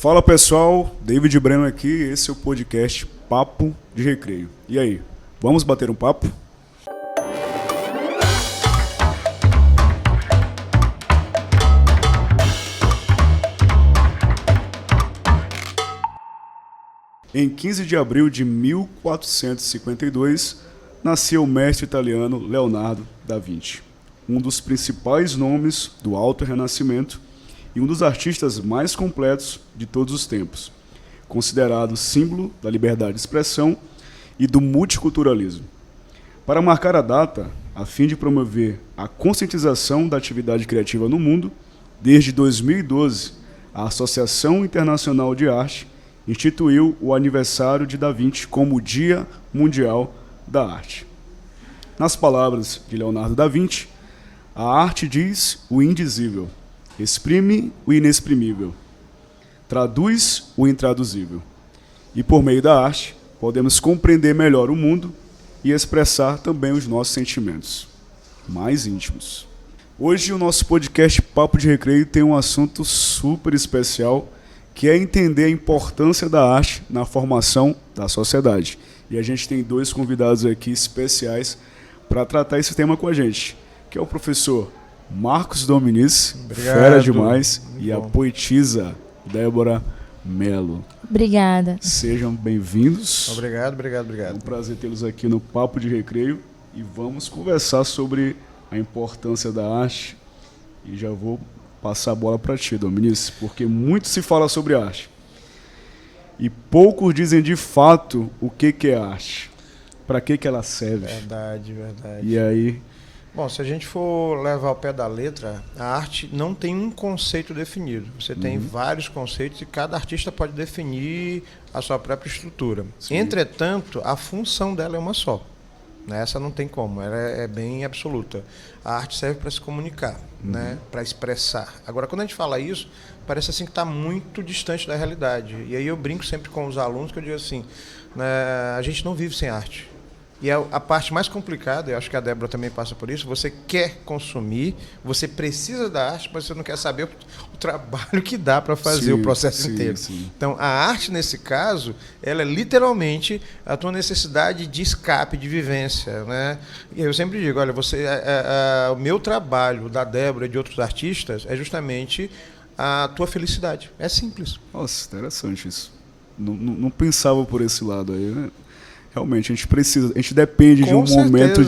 Fala pessoal, David Breno aqui, esse é o podcast Papo de Recreio. E aí, vamos bater um papo? Em 15 de abril de 1452, nasceu o mestre italiano Leonardo da Vinci, um dos principais nomes do Alto Renascimento e um dos artistas mais completos de todos os tempos, considerado símbolo da liberdade de expressão e do multiculturalismo. Para marcar a data, a fim de promover a conscientização da atividade criativa no mundo, desde 2012, a Associação Internacional de Arte instituiu o aniversário de Da Vinci como o Dia Mundial da Arte. Nas palavras de Leonardo da Vinci, a arte diz o indizível, exprime o inexprimível, traduz o intraduzível. E por meio da arte, podemos compreender melhor o mundo e expressar também os nossos sentimentos mais íntimos. Hoje o nosso podcast Papo de Recreio tem um assunto super especial, que é entender a importância da arte na formação da sociedade. E a gente tem dois convidados aqui especiais para tratar esse tema com a gente, que é o professor Marcos Dominici, fera demais, e a poetisa Débora Mello. Obrigada. Sejam bem-vindos. Obrigado. É um prazer tê-los aqui no Papo de Recreio e vamos conversar sobre a importância da arte. E já vou passar a bola para ti, Dominici, porque muito se fala sobre arte e poucos dizem de fato o que é arte, para que ela serve. Verdade. E aí... Bom, se a gente for levar ao pé da letra, a arte não tem um conceito definido. Você tem vários conceitos e cada artista pode definir a sua própria estrutura. Sim. Entretanto, a função dela é uma só. Essa não tem como, ela é bem absoluta. A arte serve para se comunicar, né? Para expressar. Agora, quando a gente fala isso, parece assim que está muito distante da realidade. E aí eu brinco sempre com os alunos que eu digo assim, né, a gente não vive sem arte. E a parte mais complicada, eu acho que a Débora também passa por isso, você quer consumir, você precisa da arte, mas você não quer saber o trabalho que dá para fazer o processo inteiro. Sim. Então, a arte, nesse caso, ela é literalmente a tua necessidade de escape, de vivência, né? E eu sempre digo, olha, o meu trabalho, da Débora e de outros artistas, é justamente a tua felicidade. É simples. Nossa, interessante isso. Não pensava por esse lado aí, né? Realmente, a gente depende de um momento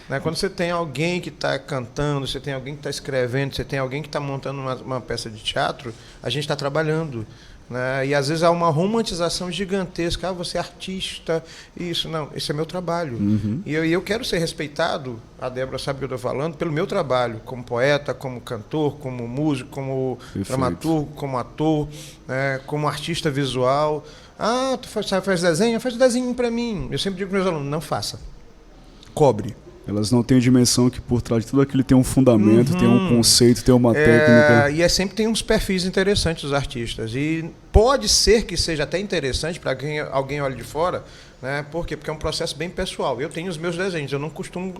né? Quando você tem alguém que está cantando, você tem alguém que está escrevendo, você tem alguém que está montando uma peça de teatro, a gente está trabalhando. Né? E às vezes há uma romantização gigantesca. Você é artista, isso. Não, esse é meu trabalho. E eu quero ser respeitado, a Débora sabe o que eu estou falando, pelo meu trabalho, como poeta, como cantor, como músico, como dramaturgo, como ator, né? Como artista visual. Ah, tu faz desenho? Faz um desenho para mim. Eu sempre digo para os meus alunos, não faça. Cobre. Elas não têm a dimensão que por trás de tudo aquilo tem um fundamento, tem um conceito, tem uma técnica. E sempre tem uns perfis interessantes dos artistas. E pode ser que seja até interessante para alguém olhe de fora, né? Por quê? Porque é um processo bem pessoal. Eu tenho os meus desenhos, eu não costumo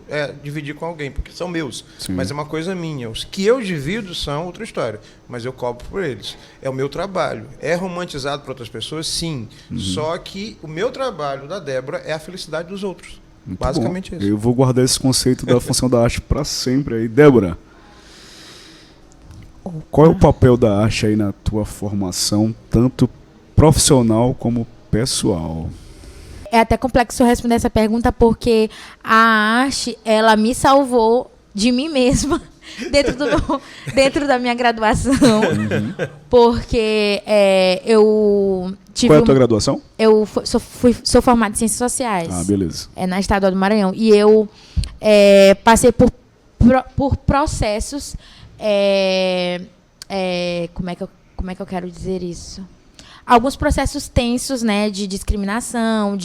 dividir com alguém, porque são meus. Sim. Mas é uma coisa minha. Os que eu divido são outra história, mas eu cobro por eles. É o meu trabalho. É romantizado para outras pessoas? Sim. Só que o meu trabalho, da Débora, é a felicidade dos outros. Muito basicamente bom. Isso. Eu vou guardar esse conceito da função da arte para sempre aí. Débora, qual é o papel da arte aí na tua formação, tanto profissional como pessoal? É até complexo responder essa pergunta porque a arte, ela me salvou de mim mesma dentro da minha graduação. Porque eu tive... Qual é a tua graduação? Eu sou formada em Ciências Sociais. Ah, beleza. Na Estadual do Maranhão. E eu passei por processos... como é que eu quero dizer isso? Alguns processos tensos, né, de discriminação,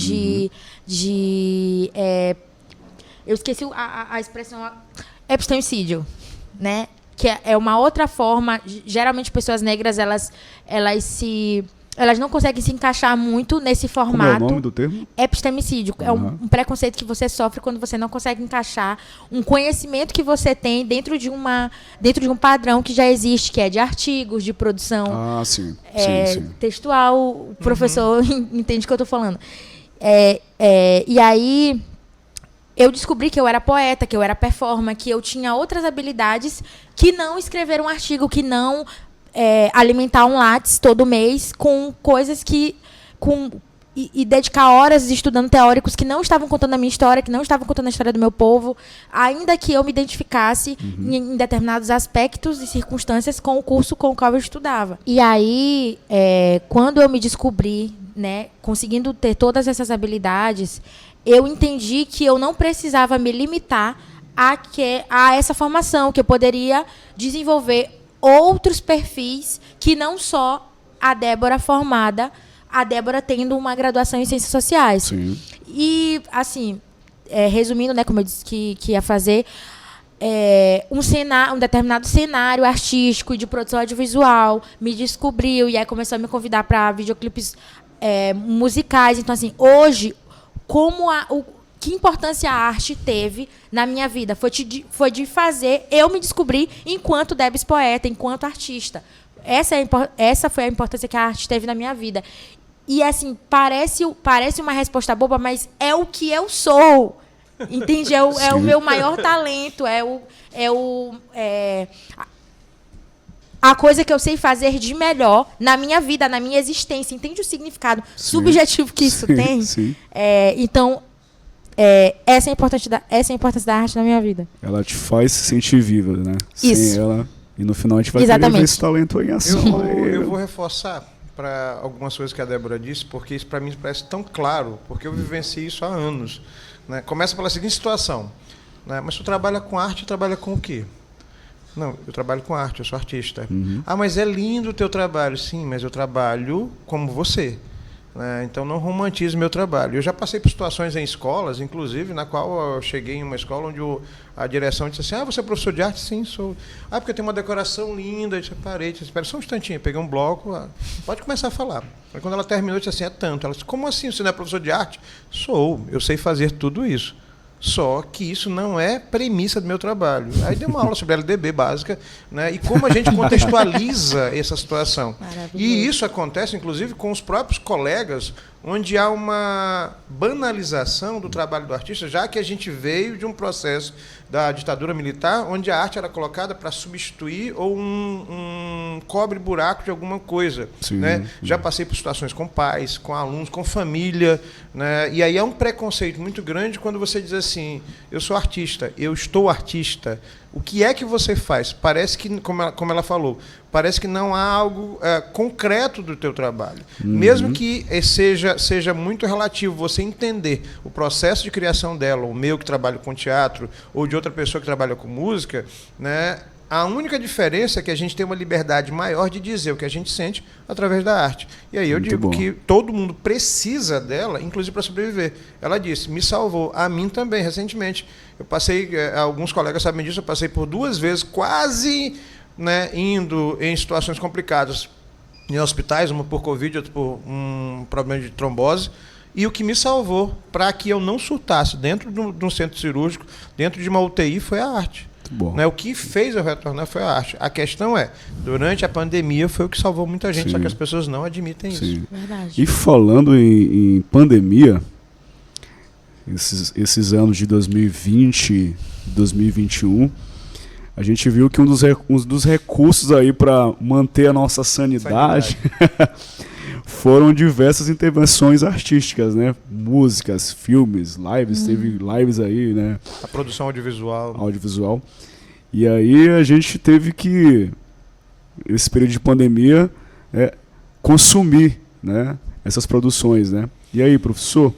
eu esqueci a expressão epistemicídio, né, que é uma outra forma. Geralmente pessoas negras elas se elas não conseguem se encaixar muito nesse Como é o formato. nome do termo? Epistemicídio. É um preconceito que você sofre quando você não consegue encaixar um conhecimento que você tem dentro de um padrão que já existe, que é de artigos, de produção Sim. textual. O professor entende o que eu estou falando. E aí eu descobri que eu era poeta, que eu era performer, que eu tinha outras habilidades que não escrever um artigo, que não alimentar um Lattes todo mês com coisas e dedicar horas estudando teóricos que não estavam contando a minha história, que não estavam contando a história do meu povo, ainda que eu me identificasse em determinados aspectos e circunstâncias com o curso com o qual eu estudava. E aí, quando eu me descobri, né, conseguindo ter todas essas habilidades, eu entendi que eu não precisava me limitar a essa formação, que eu poderia desenvolver outros perfis que não só a Débora formada, a Débora tendo uma graduação em Ciências Sociais. Sim. E, assim, resumindo, né, como eu disse que ia fazer, um determinado cenário artístico e de produção audiovisual me descobriu e aí começou a me convidar para videoclipes musicais. Então, assim, hoje, que importância a arte teve na minha vida? Foi de fazer eu me descobrir enquanto Debs poeta, enquanto artista. Essa foi a importância que a arte teve na minha vida. E, assim, parece uma resposta boba, mas é o que eu sou. Entende? É o meu maior talento. A coisa que eu sei fazer de melhor na minha vida, na minha existência. Entende o significado subjetivo que isso tem? Sim. Então, essa é a importância da arte na minha vida. Ela te faz se sentir viva, né? Isso. Sem ela. E no final a gente vai Exatamente. querer ver esse talento em ação. Eu vou reforçar para algumas coisas que a Débora disse, porque isso para mim parece tão claro, porque eu vivenciei isso há anos. Né? Começa pela seguinte situação. Né? Mas tu trabalha com arte, trabalha com o quê? Não, eu trabalho com arte, eu sou artista. Mas é lindo o teu trabalho. Sim, mas eu trabalho como você. Então, não romantize meu trabalho. Eu já passei por situações em escolas, inclusive, na qual eu cheguei em uma escola onde a direção disse assim, você é professor de arte? Sim, sou. Porque tem uma decoração linda. Eu disse, parei, disse, espera só um instantinho. Peguei um bloco, pode começar a falar. Aí, quando ela terminou, eu disse assim, é tanto. Ela disse, como assim, você não é professor de arte? Sou, eu sei fazer tudo isso. Só que isso não é premissa do meu trabalho. Aí dei uma aula sobre LDB básica, né, e como a gente contextualiza essa situação. E isso acontece, inclusive, com os próprios colegas, onde há uma banalização do trabalho do artista, já que a gente veio de um processo da ditadura militar, onde a arte era colocada para substituir ou um cobre-buraco de alguma coisa. Sim, né? Já passei por situações com pais, com alunos, com família, né? E aí é um preconceito muito grande quando você diz assim, eu sou artista, eu estou artista. O que é que você faz? Parece que, como ela falou, parece que não há algo concreto do teu trabalho. Mesmo que seja muito relativo você entender o processo de criação dela, o meu que trabalho com teatro, ou de outra pessoa que trabalha com música, né? A única diferença é que a gente tem uma liberdade maior de dizer o que a gente sente através da arte. E aí eu digo que todo mundo precisa dela, inclusive para sobreviver. Ela disse, me salvou, a mim também, recentemente. Eu passei, alguns colegas sabem disso, eu passei por 2 vezes, quase, né, indo em situações complicadas em hospitais, uma por Covid, outra por um problema de trombose. E o que me salvou para que eu não surtasse dentro de um centro cirúrgico, dentro de uma UTI, foi a arte. Né? O que fez eu retornar foi a arte. A questão durante a pandemia foi o que salvou muita gente, só que as pessoas não admitem isso. Verdade. E falando em pandemia, esses anos de 2020 e 2021, a gente viu que um dos recursos aí para manter a nossa sanidade foram diversas intervenções artísticas, né? Músicas, filmes, lives, teve lives aí, né? A produção audiovisual. E aí a gente teve que, esse período de pandemia, consumir, né, essas produções, né? E aí, professor,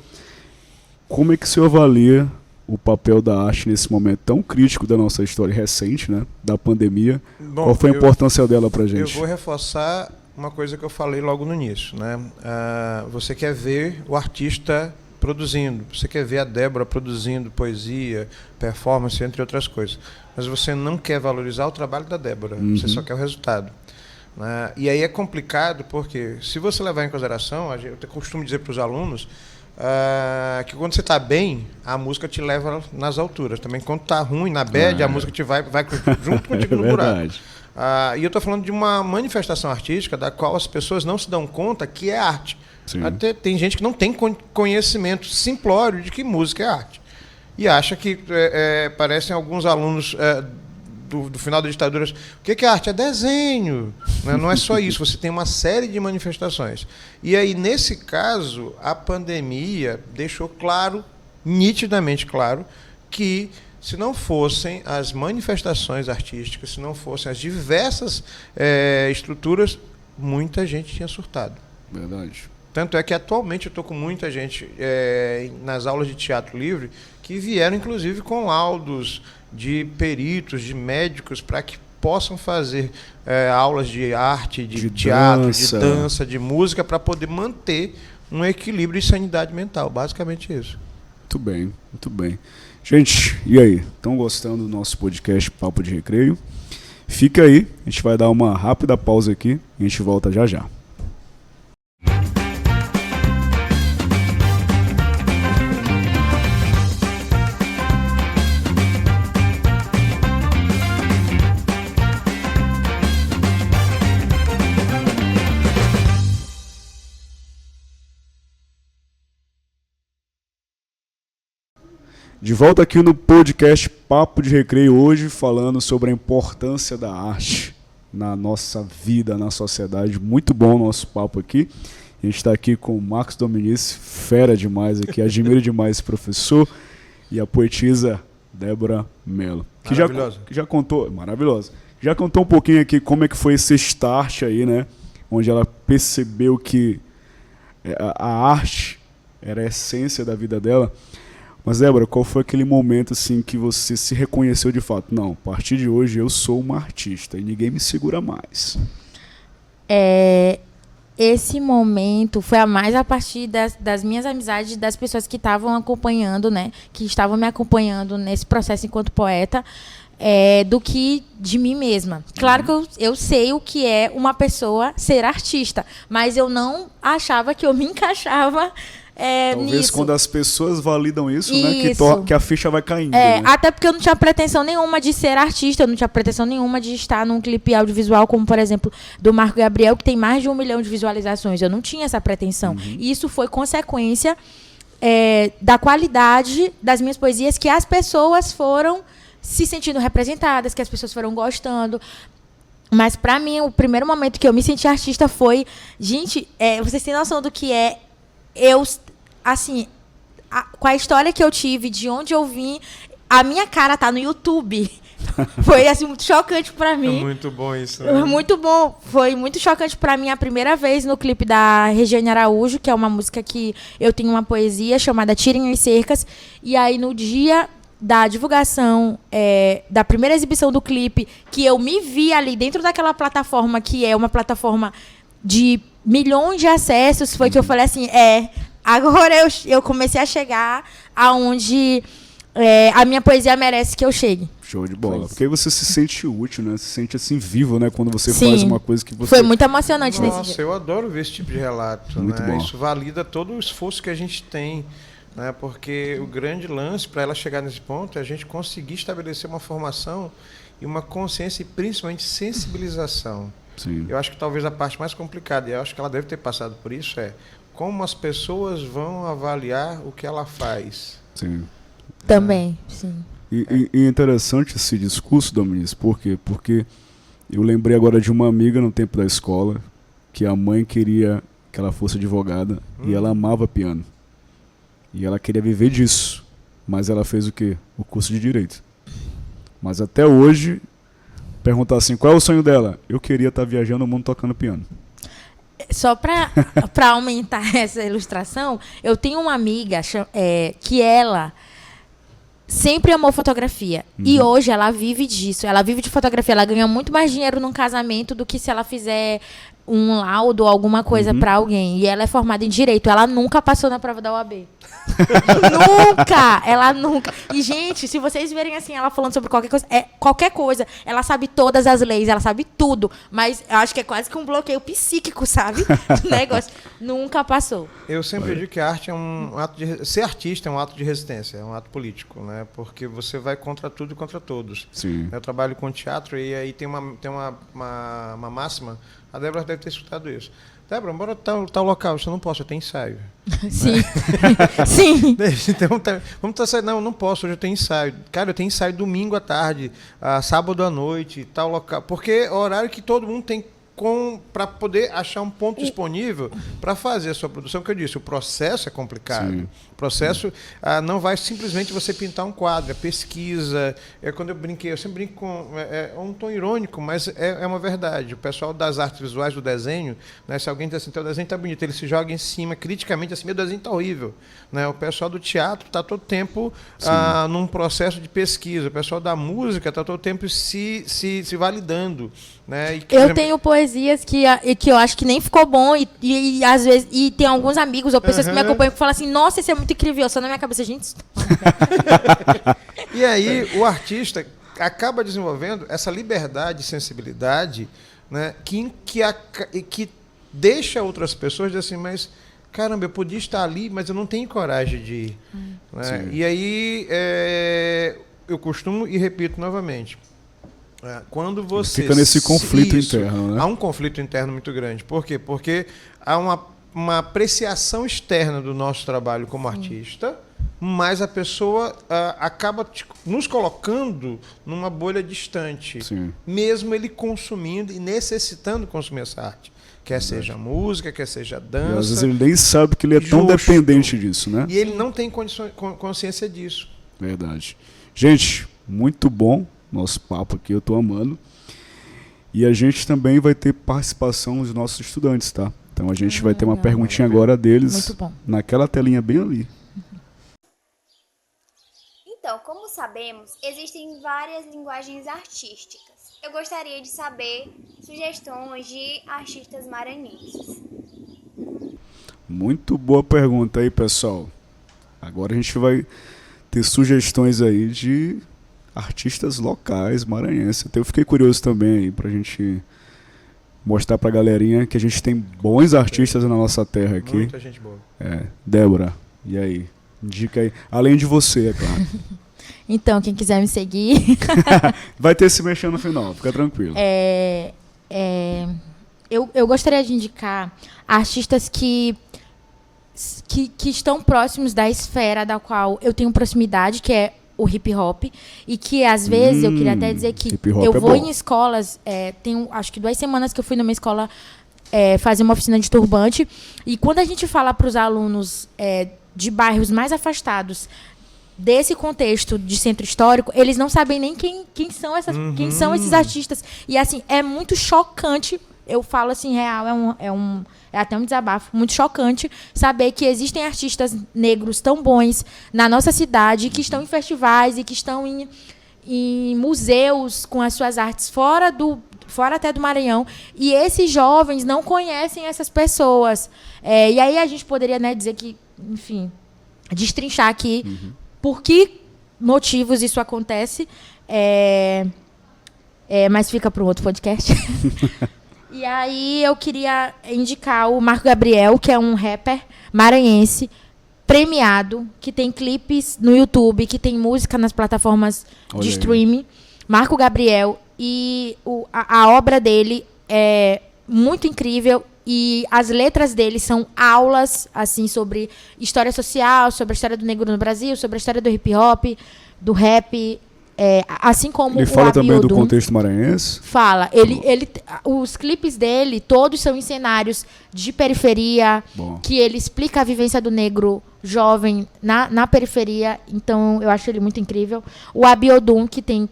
como é que o senhor avalia o papel da arte nesse momento tão crítico da nossa história recente, né, da pandemia? Bom, qual foi a importância dela para a gente? Eu vou reforçar uma coisa que eu falei logo no início, né? Você quer ver o artista produzindo, você quer ver a Débora produzindo poesia, performance, entre outras coisas, mas você não quer valorizar o trabalho da Débora, você só quer o resultado. né? E aí é complicado porque, se você levar em consideração, eu costumo dizer para os alunos que quando você está bem, a música te leva nas alturas. Também quando está ruim, na bad, a música vai junto contigo no buraco. E eu estou falando de uma manifestação artística da qual as pessoas não se dão conta que é arte. Até tem gente que não tem conhecimento simplório de que música é arte. E acha que, parecem alguns alunos do final da ditadura, o que é arte? É desenho. Não é só isso, você tem uma série de manifestações. E aí, nesse caso, a pandemia deixou claro, nitidamente claro, que se não fossem as manifestações artísticas, se não fossem as diversas estruturas, muita gente tinha surtado. Verdade. Tanto é que atualmente eu estou com muita gente nas aulas de teatro livre que vieram, inclusive, com laudos de peritos, de médicos, para que possam fazer aulas de arte, de teatro, de dança, de música, para poder manter um equilíbrio e sanidade mental. Basicamente isso. Muito bem, muito bem. Gente, e aí? Estão gostando do nosso podcast Papo de Recreio? Fica aí, a gente vai dar uma rápida pausa aqui e a gente volta já já. De volta aqui no podcast Papo de Recreio, hoje falando sobre a importância da arte na nossa vida, na sociedade. Muito bom o nosso papo aqui. A gente está aqui com o Marcos Dominici, fera demais aqui, admiro demais esse professor, e a poetisa Débora Mello. Que já contou, maravilhosa. Já contou um pouquinho aqui como é que foi esse start aí, né? Onde ela percebeu que a arte era a essência da vida dela. Mas, Débora, qual foi aquele momento assim que você se reconheceu de fato? Não, a partir de hoje eu sou uma artista e ninguém me segura mais. Esse momento foi a partir das minhas amizades, das pessoas que estavam acompanhando, né? Que estavam me acompanhando nesse processo enquanto poeta, do que de mim mesma. Claro que eu sei o que é uma pessoa ser artista, mas eu não achava que eu me encaixava talvez nisso. Quando as pessoas validam isso, né, que a ficha vai caindo. Né? Até porque eu não tinha pretensão nenhuma de ser artista, eu não tinha pretensão nenhuma de estar num clipe audiovisual, como, por exemplo, do Marco Gabriel, que tem mais de 1 milhão de visualizações. Eu não tinha essa pretensão. E isso foi consequência da qualidade das minhas poesias, que as pessoas foram se sentindo representadas, que as pessoas foram gostando. Mas, para mim, o primeiro momento que eu me senti artista foi... Gente, vocês têm noção do que é eu... Assim, com a história que eu tive, de onde eu vim, a minha cara tá no YouTube. Foi, assim, muito chocante pra mim. É muito bom isso, né? Muito bom. Foi muito chocante pra mim a primeira vez no clipe da Regiane Araújo, que é uma música que eu tenho uma poesia chamada Tirem as Cercas. E aí, no dia da divulgação, da primeira exibição do clipe, que eu me vi ali dentro daquela plataforma, que é uma plataforma de milhões de acessos, foi que eu falei assim, agora eu comecei a chegar aonde a minha poesia merece que eu chegue. Show de bola. Porque aí você se sente útil, né? Se sente assim vivo, né? Quando você faz uma coisa que você... Foi muito emocionante nesse dia. Nossa, eu adoro ver esse tipo de relato. Muito bom. Isso valida todo o esforço que a gente tem, né? Porque o grande lance para ela chegar nesse ponto é a gente conseguir estabelecer uma formação e uma consciência e principalmente sensibilização. Sim. Eu acho que talvez a parte mais complicada, e eu acho que ela deve ter passado por isso, como as pessoas vão avaliar o que ela faz. Sim. Também, sim. E é interessante esse discurso, Dominici, por quê? Porque eu lembrei agora de uma amiga no tempo da escola, que a mãe queria que ela fosse advogada, e ela amava piano. E ela queria viver disso, mas ela fez o quê? O curso de Direito. Mas até hoje, perguntar assim, qual é o sonho dela? Eu queria estar viajando o mundo tocando piano. Só para aumentar essa ilustração, eu tenho uma amiga que ela sempre amou fotografia. E hoje ela vive disso. Ela vive de fotografia. Ela ganha muito mais dinheiro num casamento do que se ela fizer um laudo ou alguma coisa para alguém. E ela é formada em Direito. Ela nunca passou na prova da OAB. Nunca! Ela nunca. E, gente, se vocês verem assim, ela falando sobre qualquer coisa, ela sabe todas as leis, ela sabe tudo. Mas eu acho que é quase que um bloqueio psíquico, sabe? Do negócio. Nunca passou. Eu sempre digo que a arte é um ato de... Ser artista é um ato de resistência, é um ato político, né? Porque você vai contra tudo e contra todos. Sim. Eu trabalho com teatro e aí tem uma máxima, a Débora deve ter escutado isso. Débora, bora tal local, eu não posso, eu tenho ensaio. Sim. Sim. Então, vamos estar não posso, hoje eu tenho ensaio. Cara, eu tenho ensaio domingo à tarde, sábado à noite, tal local. Porque é o horário que todo mundo tem para poder achar um ponto disponível para fazer a sua produção, que eu disse, o processo é complicado. Sim. O processo não vai simplesmente você pintar um quadro, é pesquisa. Quando eu sempre brinco com... É um tom irônico, mas é uma verdade. O pessoal das artes visuais, do desenho, né, se alguém diz assim, teu desenho está bonito, ele se joga em cima, criticamente, assim, meu desenho está horrível. Né? O pessoal do teatro está todo tempo num processo de pesquisa. O pessoal da música está todo tempo se validando. Né? Eu tenho poesias que eu acho que nem ficou bom e às vezes tem alguns amigos ou pessoas que me acompanham que falam assim, nossa, isso é muito incrível, só na minha cabeça, gente. E aí o artista acaba desenvolvendo essa liberdade e sensibilidade, né, que deixa outras pessoas dizer assim, mas caramba, eu podia estar ali, mas eu não tenho coragem de ir. Né? E aí eu costumo e repito novamente, quando você... Fica nesse conflito interno, né? Há um conflito interno muito grande. Por quê? Porque há uma apreciação externa do nosso trabalho como artista, mas a pessoa acaba nos colocando numa bolha distante. Sim. Mesmo ele consumindo e necessitando consumir essa arte. Quer seja música, quer seja dança. E às vezes ele nem sabe que ele é tão dependente disso, né? E ele não tem consciência disso. Verdade. Gente, muito bom nosso papo aqui, eu tô amando. E a gente também vai ter participação dos nossos estudantes, tá? Então a gente vai ter uma perguntinha agora deles naquela telinha bem ali. Então, como sabemos, existem várias linguagens artísticas. Eu gostaria de saber sugestões de artistas maranhenses. Muito boa pergunta aí, pessoal. Agora a gente vai ter sugestões aí de artistas locais maranhenses. Então eu fiquei curioso também aí pra gente mostrar pra galerinha que a gente tem bons artistas na nossa terra aqui. Muita gente boa. Débora, e aí? Indica aí. Além de você, é claro. Então, quem quiser me seguir... Vai ter se mexer no final, fica tranquilo. Eu gostaria de indicar artistas que estão próximos da esfera da qual eu tenho proximidade, que é o hip hop, e que às vezes eu queria até dizer que eu vou em escolas, tem acho que 2 semanas que eu fui numa escola fazer uma oficina de turbante, e quando a gente fala para os alunos de bairros mais afastados desse contexto de centro histórico, eles não sabem nem quem são esses artistas, e assim, é muito chocante, eu falo assim, real, é até um desabafo muito chocante saber que existem artistas negros tão bons na nossa cidade, que estão em festivais e que estão em museus com as suas artes fora até do Maranhão, e esses jovens não conhecem essas pessoas. E aí a gente poderia, né, dizer que, enfim, destrinchar aqui por que motivos isso acontece, mas fica para um outro podcast. E aí eu queria indicar o Marco Gabriel, que é um rapper maranhense, premiado, que tem clipes no YouTube, que tem música nas plataformas de streaming. Marco Gabriel. E a obra dele é muito incrível. E as letras dele são aulas assim, sobre história social, sobre a história do negro no Brasil, sobre a história do hip hop, do rap. Assim como ele fala também do contexto maranhense? Fala. Os clipes dele, todos são em cenários de periferia, que ele explica a vivência do negro jovem na periferia. Então, eu acho ele muito incrível. O Abiodun, que tem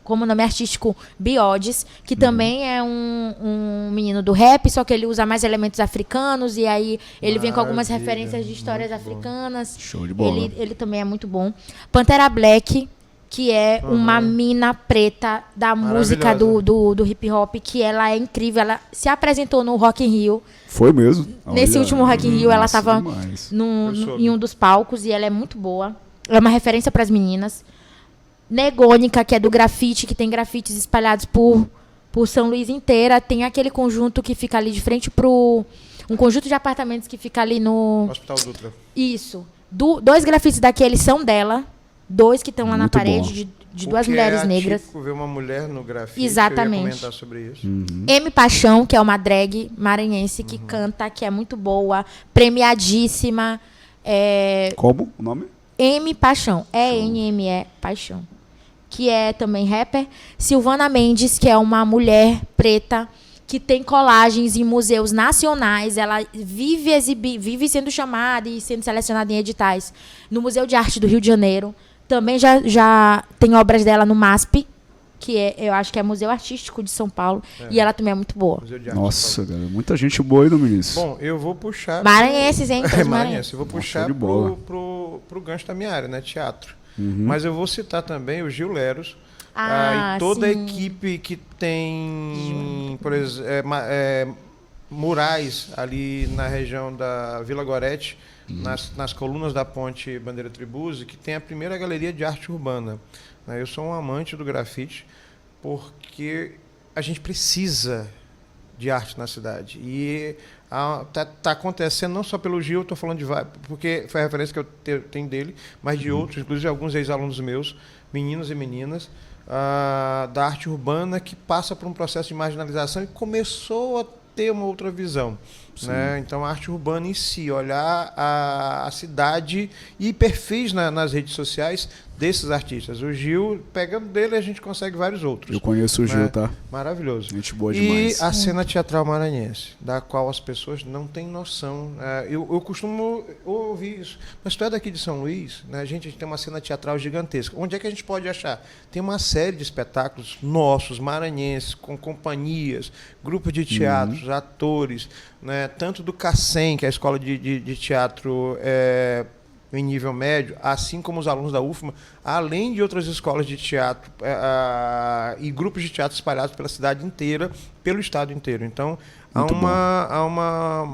como nome artístico Biodes, que também é um menino do rap, só que ele usa mais elementos africanos, e aí ele vem com algumas referências de histórias africanas. Show de bola. Ele também é muito bom. Pantera Black, que é uma mina preta da música do hip hop, que ela é incrível. Ela se apresentou no Rock in Rio. Foi mesmo? Nesse último Rock in Rio, ela estava em um dos palcos e ela é muito boa. É uma referência para as meninas. Negônica, que é do grafite, que tem grafites espalhados por São Luís inteira. Tem aquele conjunto que fica ali de frente pro... Um conjunto de apartamentos que fica ali no... Hospital Dutra. Isso. 2 grafites daqueles são dela. 2 que estão lá na Muito parede, de 2 mulheres negras. Ver uma mulher no grafite. Exatamente. Eu ia comentar sobre isso. M. Paixão, que é uma drag maranhense que canta, que é muito boa, premiadíssima. Como o nome? M. Paixão. E-N-M-E Paixão. Que é também rapper. Silvana Mendes, que é uma mulher preta que tem colagens em museus nacionais. Ela vive sendo chamada e sendo selecionada em editais no Museu de Arte do Rio de Janeiro. Também já tem obras dela no MASP, que eu acho que é Museu Artístico de São Paulo. E ela também é muito boa. Nossa, cara, muita gente boa aí no Vinícius. Bom, eu vou puxar... Maranhenses, hein? Maranhenses. Eu vou puxar pro gancho da minha área, né? Teatro. Mas eu vou citar também o Gil Leros. E toda a equipe que tem, por exemplo, murais ali na região da Vila Gorete, nas colunas da Ponte Bandeira Tribuzzi, que tem a primeira galeria de arte urbana. Eu sou um amante do grafite, porque a gente precisa de arte na cidade. E está acontecendo não só pelo Gil, estou falando de vários, porque foi a referência que eu tenho dele, mas de outros, inclusive alguns ex-alunos meus, meninos e meninas, da arte urbana, que passa por um processo de marginalização e começou a ter uma outra visão. Né? Então, a arte urbana em si, olhar a cidade e perfis nas redes sociais desses artistas. O Gil, pegando dele, a gente consegue vários outros. Eu conheço o Gil, tá? Maravilhoso. Gente boa demais. E a cena teatral maranhense, da qual as pessoas não têm noção. Eu costumo ouvir isso. Mas tu é daqui de São Luís, né? A gente tem uma cena teatral gigantesca. Onde é que a gente pode achar? Tem uma série de espetáculos nossos, maranhenses, com companhias, grupos de teatros, atores, né? Tanto do CACEM, que é a escola de teatro em nível médio, assim como os alunos da UFMA, além de outras escolas de teatro e grupos de teatro espalhados pela cidade inteira, pelo estado inteiro. Então, há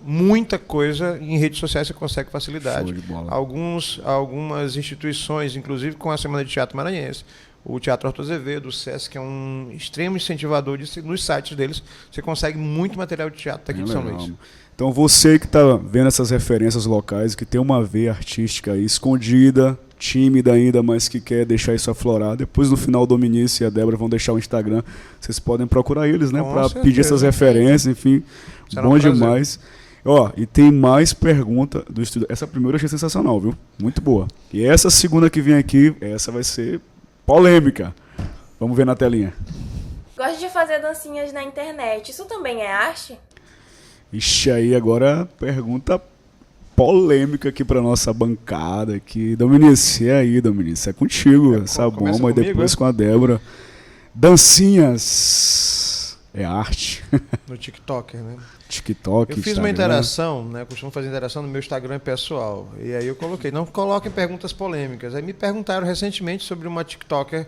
muita coisa em redes sociais que você consegue facilidade. Show de bola. Algumas instituições, inclusive com a Semana de Teatro Maranhense, o Teatro Arthur Azevedo, o SESC, é um extremo incentivador nos sites deles. Você consegue muito material de teatro daqui de São Luís. Então você que está vendo essas referências locais, que tem uma veia artística aí escondida, tímida ainda, mas que quer deixar isso aflorar, depois no final o Dominici e a Débora vão deixar o Instagram. Vocês podem procurar eles, né? Para pedir essas referências, enfim. Será bom demais. E tem mais pergunta do estúdio. Essa primeira eu achei sensacional, viu? Muito boa. E essa segunda que vem aqui, essa vai ser polêmica. Vamos ver na telinha. Gosto de fazer dancinhas na internet. Isso também é arte? Ixi, aí agora pergunta polêmica aqui para nossa bancada aqui. Dominici, Dominici, é contigo essa bomba, e depois com a Débora. Dancinhas é arte. No TikToker, né? TikTok, eu fiz Instagram. uma interação, né? Eu costumo fazer interação no meu Instagram pessoal. E aí eu coloquei, não coloquem perguntas polêmicas. Aí me perguntaram recentemente sobre uma TikToker,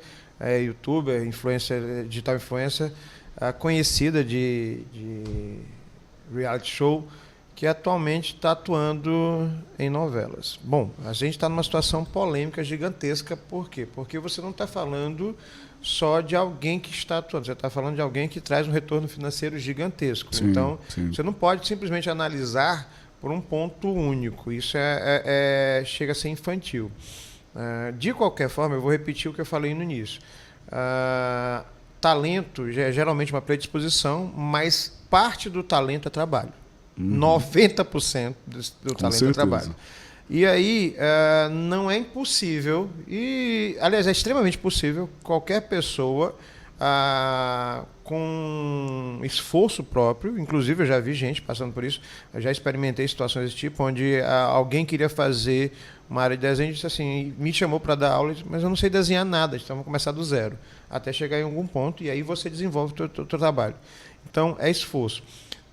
youtuber, digital influencer, conhecida de reality show, que atualmente está atuando em novelas. Bom, a gente está numa situação polêmica gigantesca. Por quê? Porque você não está falando só de alguém que está atuando, você está falando de alguém que traz um retorno financeiro gigantesco. Sim, então, sim. Você não pode simplesmente analisar por um ponto único. Isso chega a ser infantil. De qualquer forma, eu vou repetir o que eu falei no início. Talento é geralmente uma predisposição, mas parte do talento é trabalho. 90% do talento é trabalho. E aí, não é impossível, aliás, é extremamente possível, qualquer pessoa com esforço próprio, inclusive eu já vi gente passando por isso, eu já experimentei situações desse tipo, onde alguém queria fazer uma área de desenho e disse assim, me chamou para dar aula, mas eu não sei desenhar nada, então vamos começar do zero, até chegar em algum ponto, e aí você desenvolve o teu trabalho. Então, é esforço.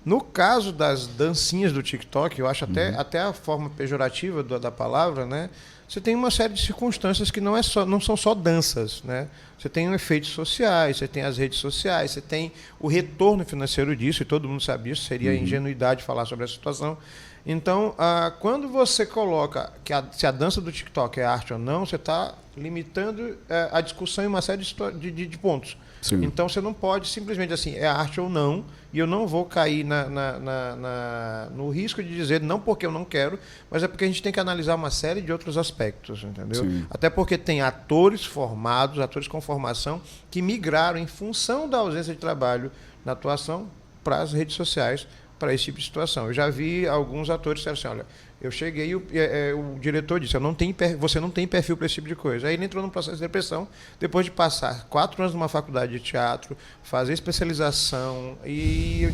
No caso das dancinhas do TikTok, eu acho até a forma pejorativa da palavra, né? você tem uma série de circunstâncias que não são só danças, né? Você tem efeitos sociais, você tem as redes sociais, você tem o retorno financeiro disso, e todo mundo sabe isso, seria ingenuidade falar sobre essa situação. Então, quando você coloca se a dança do TikTok é arte ou não, você está limitando a discussão em uma série de pontos. Sim. Então, você não pode simplesmente assim, é arte ou não, e eu não vou cair no risco de dizer não porque eu não quero, mas é porque a gente tem que analisar uma série de outros aspectos, entendeu? Sim. Até porque tem atores formados, atores com formação, que migraram em função da ausência de trabalho na atuação para as redes sociais, para esse tipo de situação. Eu já vi alguns atores que disseram assim, olha, eu cheguei e o diretor disse, você não tem perfil para esse tipo de coisa. Aí ele entrou num processo de depressão, depois de passar 4 anos numa faculdade de teatro, fazer especialização, e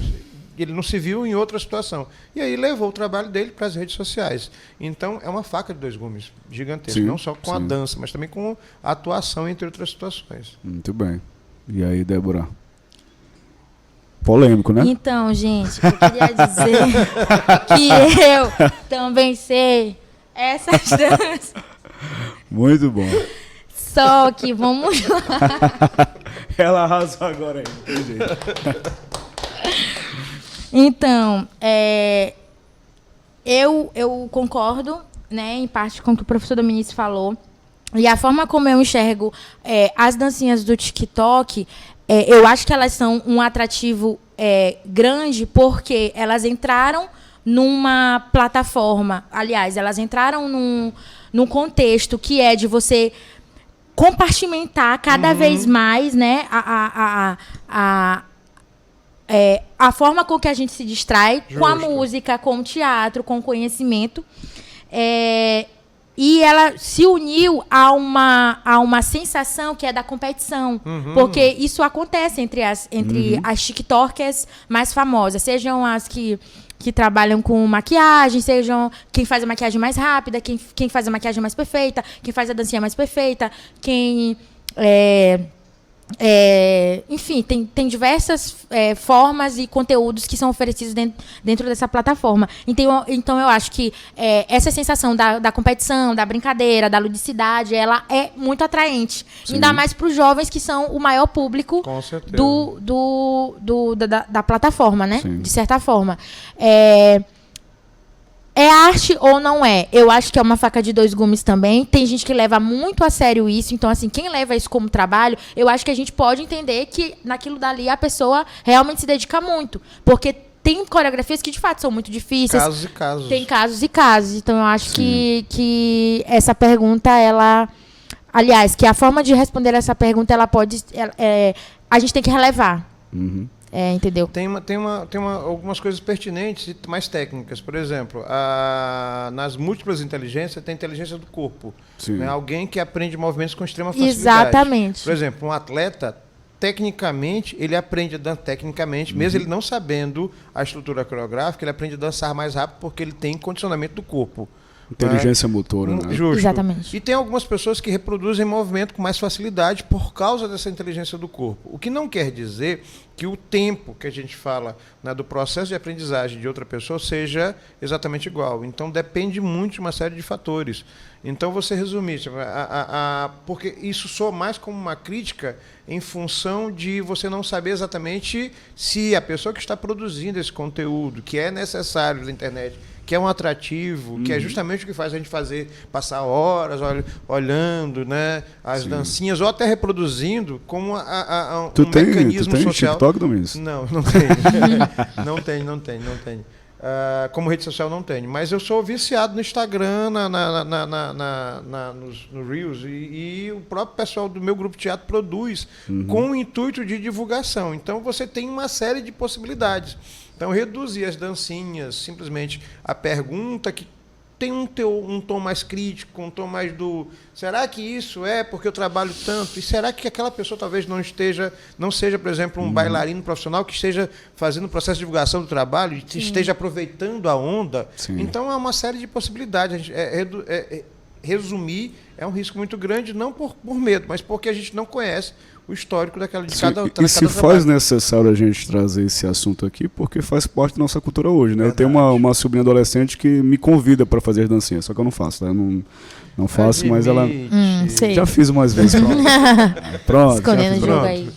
ele não se viu em outra situação. E aí levou o trabalho dele para as redes sociais. Então, é uma faca de 2 gumes gigantesca, Sim, não só com a sim. dança, mas também com a atuação, entre outras situações. Muito bem. E aí, Débora? Polêmico, né? Então, gente, eu queria dizer que eu também sei essas danças. Muito bom. Só que vamos lá. Ela arrasou agora aí, não tem jeito. Então, eu concordo, né, em parte com o que o professor Dominici falou. E a forma como eu enxergo as dancinhas do TikTok, eu acho que elas são um atrativo grande porque elas entraram numa plataforma, aliás, elas entraram num contexto que é de você compartimentar cada vez mais, né, a forma com que a gente se distrai com a música, com o teatro, com o conhecimento. E ela se uniu a uma sensação que é da competição. Porque isso acontece entre as tiktokers mais famosas. Sejam as que trabalham com maquiagem, sejam quem faz a maquiagem mais rápida, quem faz a maquiagem mais perfeita, quem faz a dancinha mais perfeita, quem... enfim, tem diversas formas e conteúdos que são oferecidos dentro dessa plataforma. Então eu acho que essa sensação da competição, da brincadeira, da ludicidade, ela é muito atraente. Sim. Ainda mais para os jovens, que são o maior público Com certeza. da plataforma, né? Sim. De certa forma. É arte ou não é? Eu acho que é uma faca de 2 gumes também. Tem gente que leva muito a sério isso. Então, assim, quem leva isso como trabalho, eu acho que a gente pode entender que naquilo dali a pessoa realmente se dedica muito. Porque tem coreografias que, de fato, são muito difíceis. Casos e casos. Tem casos e casos. Então, eu acho que essa pergunta, ela... Aliás, que a forma de responder essa pergunta, ela pode... a gente tem que relevar. Entendeu? Tem algumas coisas pertinentes e mais técnicas. Por exemplo, nas múltiplas inteligências, tem a inteligência do corpo. Né? Alguém que aprende movimentos com extrema facilidade. Exatamente. Por exemplo, um atleta, tecnicamente, ele aprende a dançar tecnicamente, mesmo ele não sabendo a estrutura coreográfica, ele aprende a dançar mais rápido porque ele tem condicionamento do corpo. Inteligência motora, né? Justo. Exatamente. E tem algumas pessoas que reproduzem movimento com mais facilidade por causa dessa inteligência do corpo. O que não quer dizer que o tempo que a gente fala, né, do processo de aprendizagem de outra pessoa seja exatamente igual. Então, depende muito de uma série de fatores. Então, você resumir, porque isso soa mais como uma crítica em função de você não saber exatamente se a pessoa que está produzindo esse conteúdo, que é necessário na internet, que é um atrativo, que é justamente o que faz a gente passar horas olhando, né, as dancinhas, ou até reproduzindo como um mecanismo tu tem social. TikTok, Domingos? Não tenho. não tenho. Como rede social não tenho. Mas eu sou viciado no Instagram, nos Reels, e o próprio pessoal do meu grupo de teatro produz com o intuito de divulgação. Então você tem uma série de possibilidades. Então, reduzir as dancinhas, simplesmente a pergunta que tem um tom mais crítico, um tom mais do... Será que isso é porque eu trabalho tanto? E será que aquela pessoa talvez não seja, por exemplo, um bailarino profissional que esteja fazendo o processo de divulgação do trabalho, e esteja aproveitando a onda? Sim. Então, é uma série de possibilidades. Resumir é um risco muito grande, não por medo, mas porque a gente não conhece o histórico de cada E se faz necessário a gente trazer esse assunto aqui, porque faz parte da nossa cultura hoje, né? Verdade. Eu tenho uma sobrinha adolescente que me convida para fazer as dancinhas, só que eu não faço, tá? Não faço, mas ela... Sei. Já fiz umas vezes. Pronto. Escondendo o jogo aí.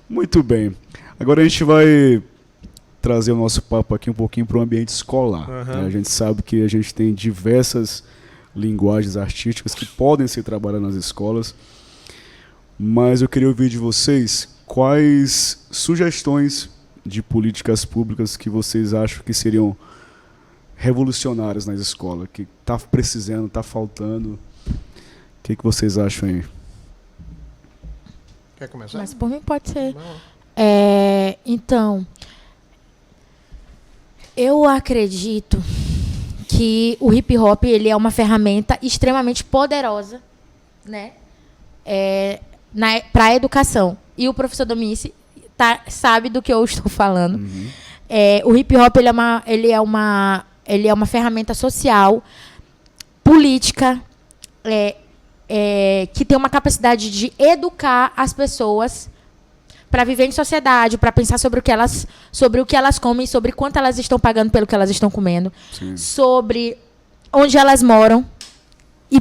Muito bem. Agora a gente vai trazer o nosso papo aqui um pouquinho para o ambiente escolar. Uhum. A gente sabe que a gente tem diversas linguagens artísticas que podem ser trabalhadas nas escolas, mas eu queria ouvir de vocês quais sugestões de políticas públicas que vocês acham que seriam revolucionárias nas escolas, que está precisando, está faltando. O que vocês acham aí? Quer começar? Mas por mim pode ser. Não. Então, eu acredito que o hip hop ele é uma ferramenta extremamente poderosa, né, para a educação. E o professor Domici sabe do que eu estou falando. Uhum. O hip hop ele é uma ferramenta social, política, que tem uma capacidade de educar as pessoas para viver em sociedade, para pensar sobre o que elas comem, sobre quanto elas estão pagando pelo que elas estão comendo, Sim. sobre onde elas moram e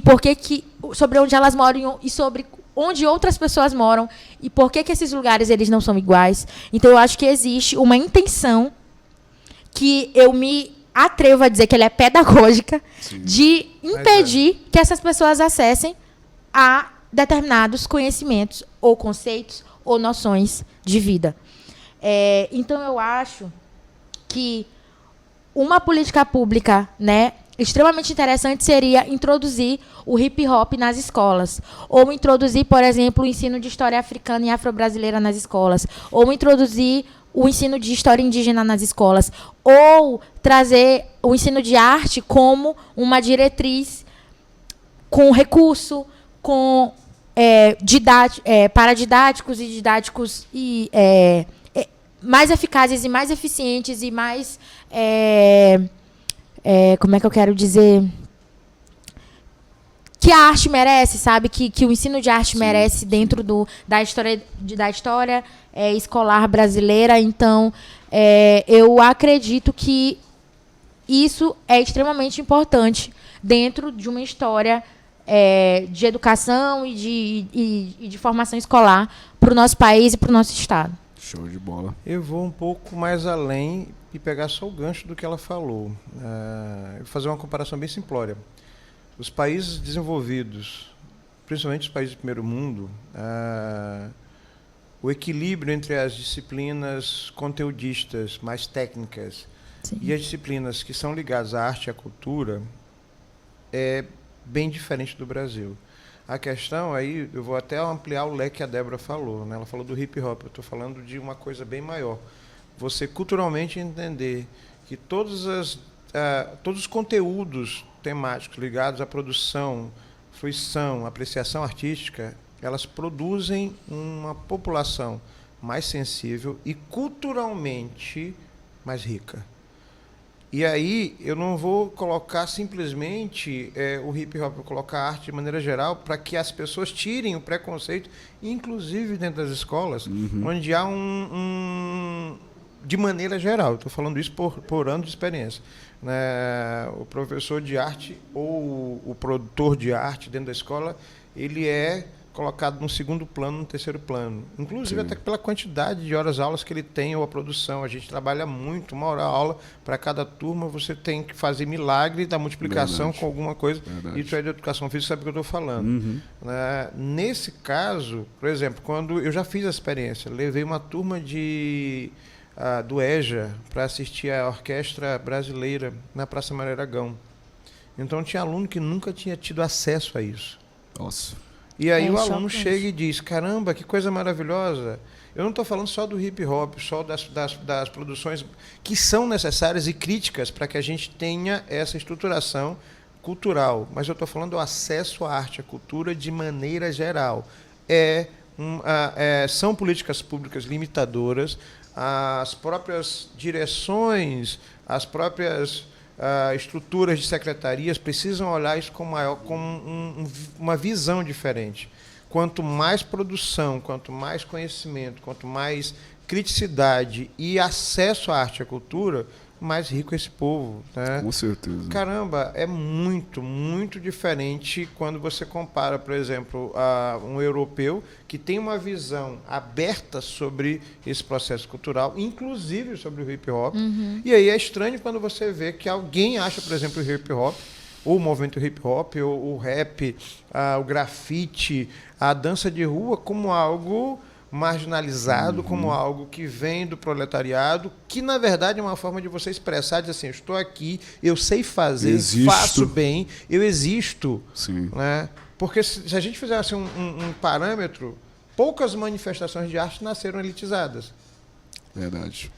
sobre onde elas moram e sobre onde outras pessoas moram e por que esses lugares eles não são iguais. Então eu acho que existe uma intenção que eu me atrevo a dizer que ela é pedagógica, Sim. de impedir que essas pessoas acessem a determinados conhecimentos ou conceitos ou noções de vida. Então, eu acho que uma política pública, né, extremamente interessante seria introduzir o hip-hop nas escolas. Ou introduzir, por exemplo, o ensino de história africana e afro-brasileira nas escolas. Ou introduzir o ensino de história indígena nas escolas. Ou trazer o ensino de arte como uma diretriz com recurso, com paradidáticos e didáticos mais eficazes e mais eficientes e mais como é que eu quero dizer, que a arte merece, sabe, que o ensino de arte merece dentro da história escolar brasileira. Então eu acredito que isso é extremamente importante dentro de uma história de educação e de formação escolar para o nosso país e para o nosso estado. Show de bola. Eu vou um pouco mais além e pegar só o gancho do que ela falou. Eu vou fazer uma comparação bem simplória. Os países desenvolvidos, principalmente os países do primeiro mundo, o equilíbrio entre as disciplinas conteudistas, mais técnicas, Sim. e as disciplinas que são ligadas à arte e à cultura é bem diferente do Brasil. A questão aí, eu vou até ampliar o leque que a Débora falou, né? Ela falou do hip hop, eu estou falando de uma coisa bem maior. Você culturalmente entender que todos os conteúdos temáticos ligados à produção, fruição, apreciação artística, elas produzem uma população mais sensível e culturalmente mais rica. E aí eu não vou colocar simplesmente o hip hop, vou colocar a arte de maneira geral para que as pessoas tirem o preconceito, inclusive dentro das escolas, onde há de maneira geral, estou falando isso por anos de experiência, né? O professor de arte ou o produtor de arte dentro da escola, ele é colocado no segundo plano, no terceiro plano. Inclusive, até pela quantidade de horas-aulas que ele tem, ou a produção. A gente trabalha muito, uma hora-aula para cada turma, você tem que fazer milagre da multiplicação com alguma coisa. E tu é de educação física, sabe o que eu estou falando. Nesse caso, por exemplo, quando eu já fiz a experiência, levei uma turma do EJA para assistir à orquestra brasileira na Praça Maria Aragão. Então, tinha aluno que nunca tinha tido acesso a isso. Nossa. E aí o aluno chega e diz, caramba, que coisa maravilhosa. Eu não estou falando só do hip hop, só das produções que são necessárias e críticas para que a gente tenha essa estruturação cultural, mas eu estou falando do acesso à arte, à cultura de maneira geral. São políticas públicas limitadoras, as próprias direções, as próprias estruturas de secretarias precisam olhar isso com uma visão diferente. Quanto mais produção, quanto mais conhecimento, quanto mais criticidade e acesso à arte e à cultura, mais rico é esse povo, né? Com certeza. Caramba, é muito, muito diferente quando você compara, por exemplo, a um europeu que tem uma visão aberta sobre esse processo cultural, inclusive sobre o hip hop. E aí é estranho quando você vê que alguém acha, por exemplo, o hip hop, ou o movimento hip hop, ou o rap, o grafite, a dança de rua como algo marginalizado, como algo que vem do proletariado, que na verdade é uma forma de você expressar, dizer assim, eu estou aqui, eu sei fazer, faço bem, eu existo. Sim. Né? Porque se a gente fizesse um parâmetro, poucas manifestações de arte nasceram elitizadas. Verdade.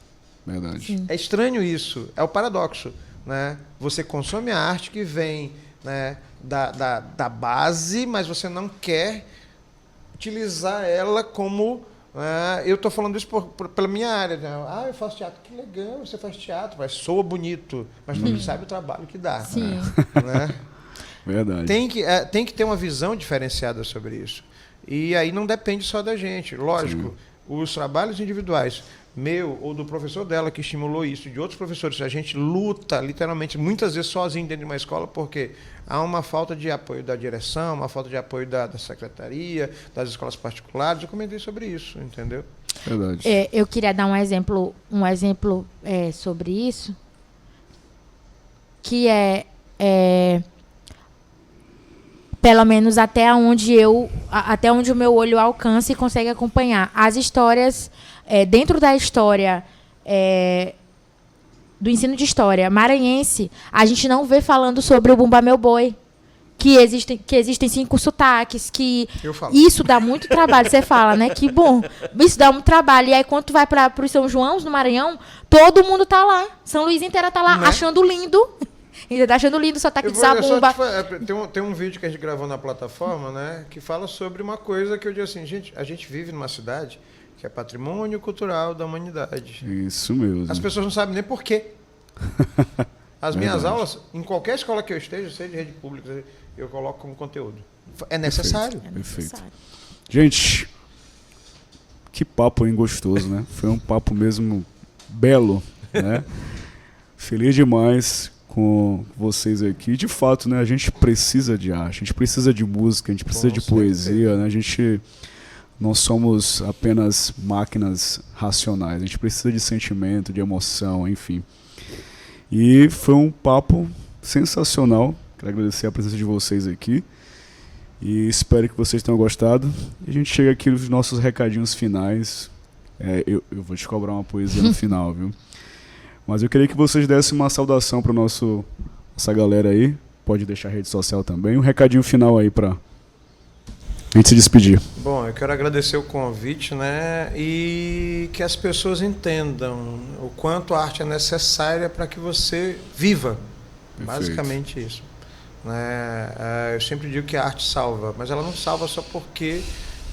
Verdade. Sim. É estranho isso, é o paradoxo. Né? Você consome a arte que vem, né, da base, mas você não quer utilizar ela como... eu estou falando isso pela minha área. Né? Eu faço teatro. Que legal, você faz teatro, mas soa bonito, mas não sabe o trabalho que dá. Sim. Né? Verdade. Tem que ter uma visão diferenciada sobre isso. E aí não depende só da gente. Lógico, os trabalhos individuais, meu ou do professor dela que estimulou isso, de outros professores, a gente luta literalmente, muitas vezes sozinho dentro de uma escola, porque há uma falta de apoio da direção, uma falta de apoio da secretaria, das escolas particulares. Eu comentei sobre isso, entendeu? Verdade. Eu queria dar um exemplo sobre isso, que pelo menos até onde o meu olho alcança e consegue acompanhar as histórias dentro da história do ensino de história maranhense. A gente não vê falando sobre o Bumba Meu Boi, que existem 5 sotaques, que isso dá muito trabalho. Você fala, né? Que bom, isso dá muito trabalho. E aí quando tu vai para os São Joãos no Maranhão, todo mundo tá lá, São Luís inteira tá lá, achando lindo. Ainda tá achando lindo o sotaque de Zabumba. Tem um vídeo que a gente gravou na plataforma, né, que fala sobre uma coisa que eu digo assim, gente, a gente vive numa cidade que é patrimônio cultural da humanidade. Isso mesmo. As pessoas não sabem nem por quê. As minhas aulas, em qualquer escola que eu esteja, seja de rede pública, eu coloco como conteúdo. É necessário. Perfeito. Gente, que papo, hein, gostoso, né? Foi um papo mesmo belo, né? Feliz demais com vocês aqui. De fato, né, a gente precisa de arte, a gente precisa de música, a gente precisa de poesia, né? A gente não somos apenas máquinas racionais, a gente precisa de sentimento, de emoção, enfim. E foi um papo sensacional. Quero agradecer a presença de vocês aqui e espero que vocês tenham gostado. E a gente chega aqui nos nossos recadinhos finais. Eu vou te cobrar uma poesia no final, viu? Mas eu queria que vocês dessem uma saudação para nossa galera aí. Pode deixar a rede social também. Um recadinho final aí para a gente se despedir. Bom, eu quero agradecer o convite, né? E que as pessoas entendam o quanto a arte é necessária para que você viva. Perfeito. Basicamente isso. Né? Eu sempre digo que a arte salva, mas ela não salva só porque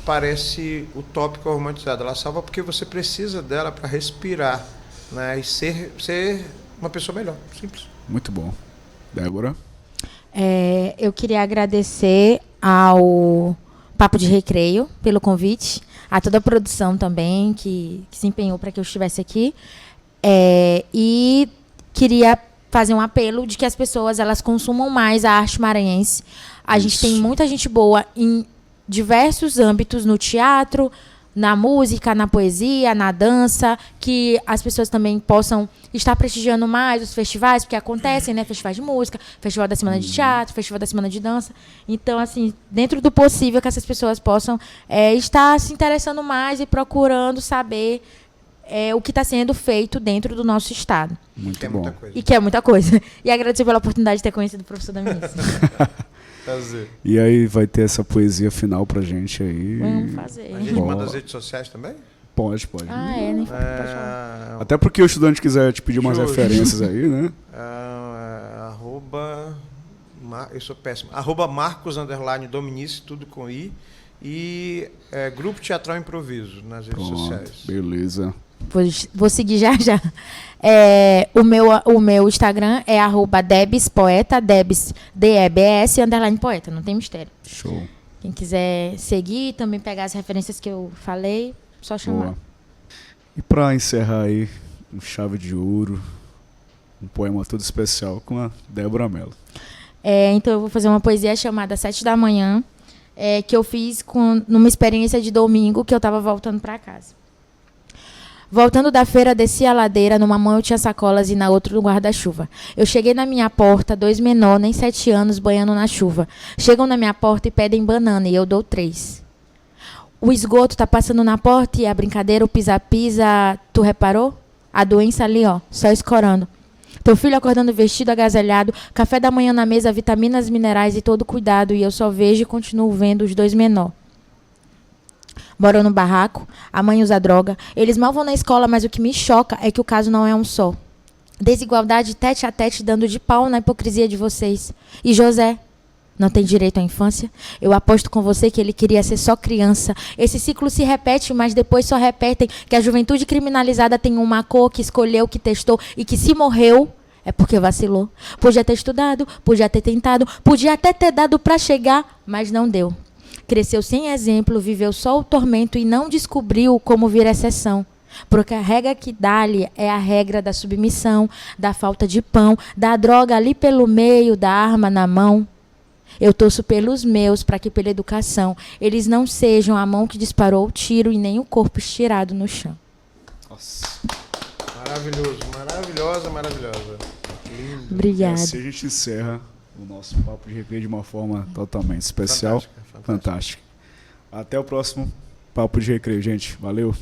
parece utópico ou romantizado. Ela salva porque você precisa dela para respirar. Né, e ser uma pessoa melhor, simples. Muito bom. Débora? Eu queria agradecer ao Papo de Recreio pelo convite, a toda a produção também que se empenhou para que eu estivesse aqui, e queria fazer um apelo de que as pessoas elas consumam mais a arte maranhense. A gente tem muita gente boa em diversos âmbitos, no teatro, na música, na poesia, na dança, que as pessoas também possam estar prestigiando mais os festivais, porque acontecem, né? Festivais de música, festival da semana de teatro, festival da semana de dança. Então, assim, dentro do possível que essas pessoas possam estar se interessando mais e procurando saber o que está sendo feito dentro do nosso estado. Muito bom. E que é muita coisa. E agradecer pela oportunidade de ter conhecido o professor Domingos. Prazer. E aí vai ter essa poesia final pra gente aí. Vamos fazer. A gente manda as redes sociais também? Pode. Nem pode falar. Até porque o estudante quiser te pedir umas referências aí, né? Eu sou péssimo. @Marcos_Dominici, tudo com I. E Grupo Teatral Improviso nas redes sociais. Beleza. Vou seguir já. O meu Instagram é @debspoeta, Debs, DEBS, _poeta, não tem mistério. Show. Quem quiser seguir e também pegar as referências que eu falei, só chamar. Boa. E para encerrar aí, com chave de ouro, Um poema todo especial com a Débora Mello. Então eu vou fazer uma poesia chamada 7 da manhã, que eu fiz numa experiência de domingo que eu estava voltando para casa. Voltando da feira, desci a ladeira, numa mão eu tinha sacolas e na outra um guarda-chuva. Eu cheguei na minha porta, 2 menor, nem 7 anos, banhando na chuva. Chegam na minha porta e pedem banana e eu dou 3. O esgoto tá passando na porta e a brincadeira, o pisa-pisa, tu reparou? A doença ali, ó, só escorando. Teu filho acordando vestido, agasalhado, café da manhã na mesa, vitaminas, minerais e todo cuidado. E eu só vejo e continuo vendo os 2 menor. Moram no barraco, a mãe usa droga. Eles mal vão na escola, mas o que me choca é que o caso não é um só. Desigualdade tete a tete, dando de pau na hipocrisia de vocês. E José não tem direito à infância? Eu aposto com você que ele queria ser só criança. Esse ciclo se repete, mas depois só repetem que a juventude criminalizada tem uma cor que escolheu, que testou e que se morreu é porque vacilou. Podia ter estudado, podia ter tentado, podia até ter dado para chegar, mas não deu. Cresceu sem exemplo, viveu só o tormento e não descobriu como vir exceção. Porque a regra que dá-lhe é a regra da submissão, da falta de pão, da droga ali pelo meio, da arma na mão. Eu torço pelos meus, para que pela educação eles não sejam a mão que disparou o tiro e nem o corpo estirado no chão. Nossa. Maravilhoso, maravilhosa. Lindo. Obrigada. E assim a gente encerra o nosso Papo de Recreio de uma forma totalmente especial. Fantástica. Fantástica. Até o próximo Papo de Recreio, gente. Valeu.